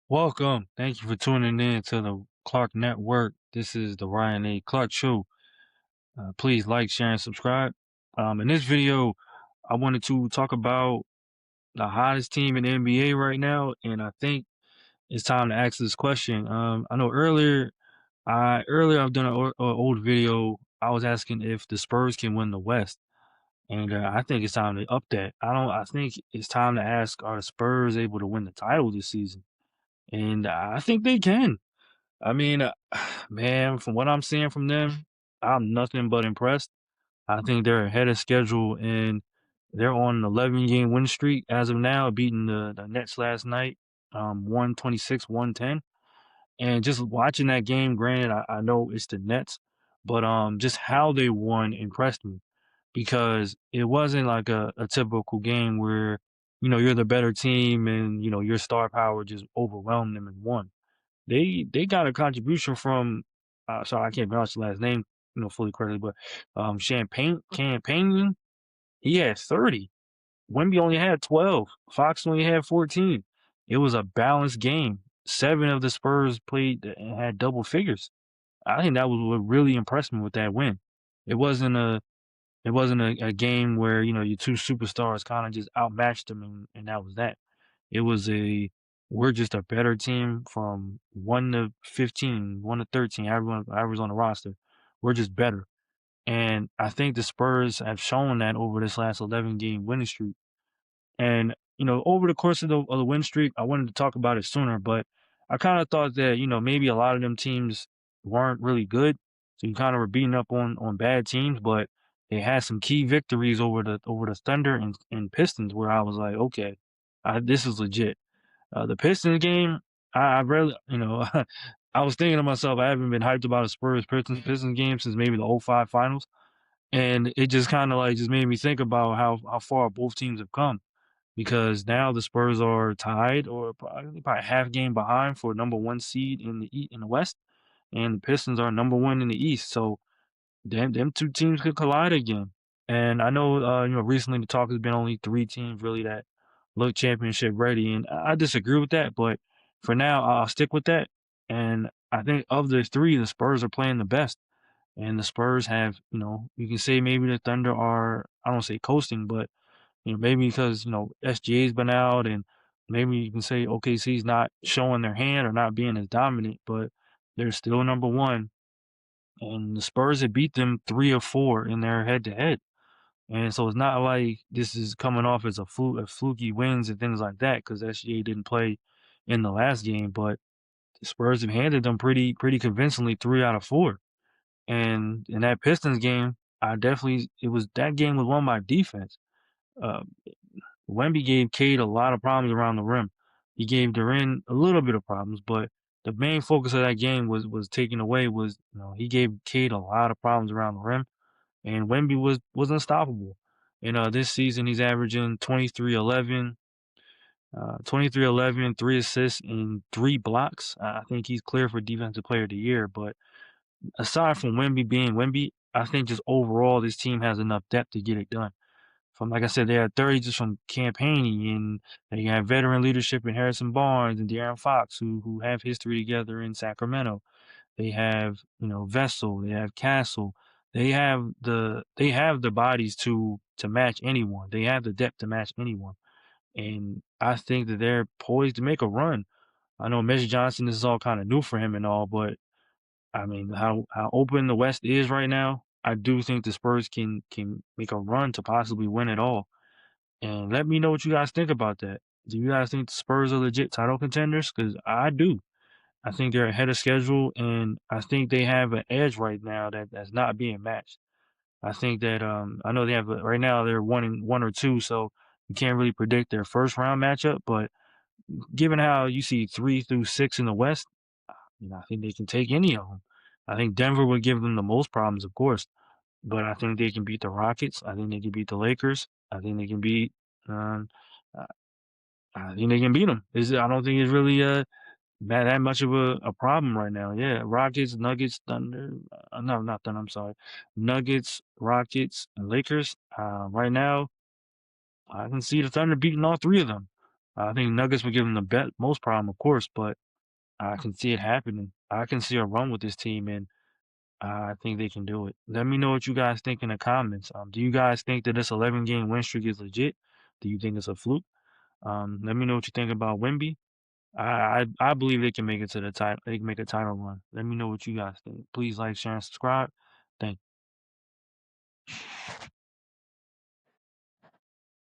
Welcome. Thank you for tuning in to the Clark Network. This is the Ryan A. Clark Show. Please like, share, and subscribe. In this video, I wanted to talk about the hottest team in the NBA right now, and I think it's time to ask this question. I know earlier I've done an old video. I was asking if the Spurs can win the West, and I think it's time to up that. I think it's time to ask: Are the Spurs able to win the title this season? And I think they can. I mean, man, from what I'm seeing from them, I'm nothing but impressed. I think they're ahead of schedule and they're on an 11-game win streak as of now, beating the Nets last night, 126-110. And just watching that game, granted, I know it's the Nets, but just how they won impressed me because it wasn't like a typical game where, you're the better team and, your star power just overwhelmed them and won. They got a contribution from sorry, I can't pronounce the last name, fully correctly, but Champagne Campaign, he had 30. Wemby only had 12. Fox only had 14. It was a balanced game. Seven of the Spurs played and had double figures. I think that was what really impressed me with that win. It wasn't a it wasn't a game where, your two superstars kind of just outmatched them and that was that. It was a we're just a better team from 1 to 15, 1 to 13, everyone's on the roster. We're just better. And I think the Spurs have shown that over this last 11-game winning streak. And, over the course of the win streak, I wanted to talk about it sooner, but I kind of thought that, maybe a lot of them teams weren't really good. So you kind of were beating up on bad teams, but they had some key victories over the Thunder and Pistons where I was like, okay, this is legit. The Pistons game, I really, I was thinking to myself, I haven't been hyped about a Spurs Pistons game since maybe the '05 finals. And it just kind of like just made me think about how far both teams have come because now the Spurs are tied or probably half game behind for number one seed in the West, and the Pistons are number one in the East. So them two teams could collide again. And I know recently the talk has been only three teams really that look championship ready, and I disagree with that. But for now, I'll stick with that. And I think of the three, the Spurs are playing the best. And the Spurs have, you can say maybe the Thunder are, I don't say coasting, but maybe because, SGA's been out and maybe you can say OKC's not showing their hand or not being as dominant, but they're still number one. And the Spurs have beat them 3 or 4 in their head to head. And so it's not like this is coming off as a fluky wins and things like that, because SGA didn't play in the last game, but the Spurs have handed them pretty convincingly 3 out of 4. And in that Pistons game, that game was won by defense. Uh, Wemby gave Cade a lot of problems around the rim. He gave Duran a little bit of problems, but the main focus of that game was taken away was, he gave Cade a lot of problems around the rim, and Wemby was unstoppable. And this season he's averaging 23-11, 3 assists and 3 blocks. I think he's clear for Defensive Player of the Year. But aside from Wemby being Wemby, I think just overall this team has enough depth to get it done. From like I said, they had 30 just from campaigning, and they have veteran leadership in Harrison Barnes and De'Aaron Fox, who have history together in Sacramento. They have Vessel, they have Castle, they have the bodies to match anyone. They have the depth to match anyone, and I think that they're poised to make a run. I know Mitch Johnson, this is all kind of new for him and all, but I mean how open the West is right now. I do think the Spurs can make a run to possibly win it all. And let me know what you guys think about that. Do you guys think the Spurs are legit title contenders? Because I do. I think they're ahead of schedule, and I think they have an edge right now that's not being matched. I think that I know they have right now they're 1-1 or 2, so you can't really predict their first round matchup. But given how you see 3 through 6 in the West, I think they can take any of them. I think Denver would give them the most problems, of course, but I think they can beat the Rockets. I think they can beat the Lakers. I think they can beat. Um, uh, I think they can beat them. I don't think it's really that much of a problem right now. Yeah, Rockets, Nuggets, Thunder. No, not Thunder. I'm sorry. Nuggets, Rockets, and Lakers. Right now, I can see the Thunder beating all three of them. I think Nuggets would give them the most problem, of course, but I can see it happening. I can see a run with this team, and I think they can do it. Let me know what you guys think in the comments. Do you guys think that this 11-game win streak is legit? Do you think it's a fluke? Let me know what you think about Wemby. I believe they can make it to the title. They can make a title run. Let me know what you guys think. Please like, share, and subscribe. Thank you.